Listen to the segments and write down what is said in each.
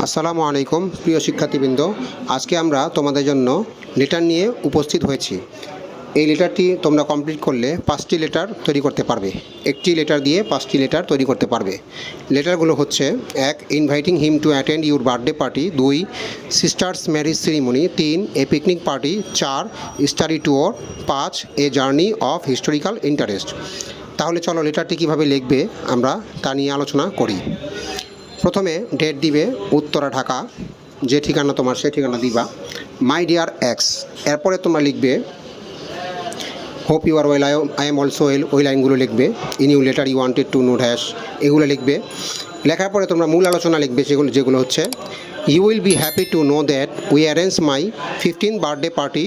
আসসালামু আলাইকুম প্রিয় শিক্ষার্থীবৃন্দ, আজকে আমরা তোমাদের জন্য লেটার নিয়ে উপস্থিত হয়েছি। এই লেটারটি তোমরা কমপ্লিট করলে 5টি লেটার তৈরি করতে পারবে। একটি লেটার দিয়ে 5টি লেটার তৈরি করতে পারবে। লেটারগুলো হচ্ছে: 1. Inviting him to attend your birthday party. 2. Sister's marriage ceremony. 3. A picnic party. 4. Study tour. 5. A journey of historical interest. তাহলে চলো লেটারটি কীভাবে লিখবে আমরা তা নিয়ে আলোচনা করি। প্রথমে ডেট দিবে উত্তরা ঢাকা, যে ঠিকানা তোমার সে ঠিকানা দিবা। মাই ডিয়ার এক্স, এরপরে তোমরা লিখবে hope you are well, I am also well, ওই লাইনগুলো লিখবে। In you letter you wanted to know dash, এগুলো লিখবে। লেখার পরে তোমরা মূল আলোচনা লিখবে, যেগুলো হচ্ছে: you will be happy to know that we arrange my 15th birthday party,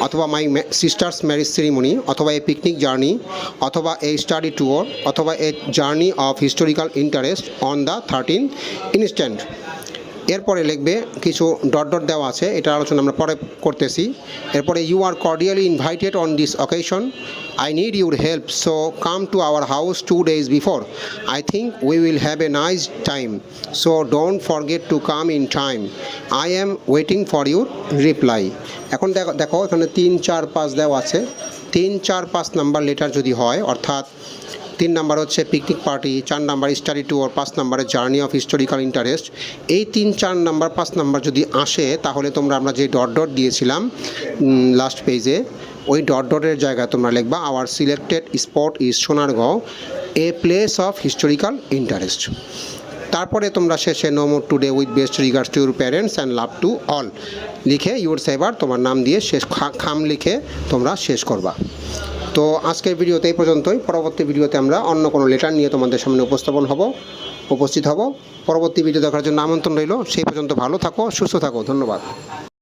অথবা মাই সিস্টার্স ম্যারেজ সেরিমনি, অথবা এ পিকনিক জার্নি, অথবা এ স্টাডি ট্যুর, অথবা a journey of historical interest on the 13th instant. এরপরে লিখবে কিছু dot dot দেওয়া আছে, এটার আলোচনা আমরা পরে করতেছি। এরপরে you are cordially invited on this occasion, I need your help, so come to our house 2 days before, I think we will have a nice time, so don't forget to come in time, I am waiting for your reply. এখন দেখো এখানে 3, 4, 5 দেওয়া আছে। 3, 4, 5 number letter যদি হয়, অর্থাৎ 3 number হচ্ছে picnic party, 4 number study tour, 5 নাম্বারে জার্নি অফ হিস্টোরিক্যাল ইন্টারেস্ট, এই 3, 4 নাম্বার 5 নাম্বার যদি আসে, তাহলে আমরা যে ডট ডট দিয়েছিলাম লাস্ট পেজে, ওই ডট ডটের জায়গায় তোমরা লিখবা our selected spot is Sonargaon, a place of historical interest. তারপরে তোমরা শেষে no more today with best regards to your parents and love to all লিখে ইউর সেভার তোমার নাম দিয়ে শেষ খাম লিখে তোমরা শেষ করবা। তো আজকের ভিডিওতে এই পর্যন্তই। পরবর্তী ভিডিওতে আমরা অন্য কোনো লেটার নিয়ে তোমাদের সামনে উপস্থিত হব। পরবর্তী ভিডিও দেখার জন্য আমন্ত্রণ রইল। সেই পর্যন্ত ভালো থাকো, সুস্থ থাকো। ধন্যবাদ।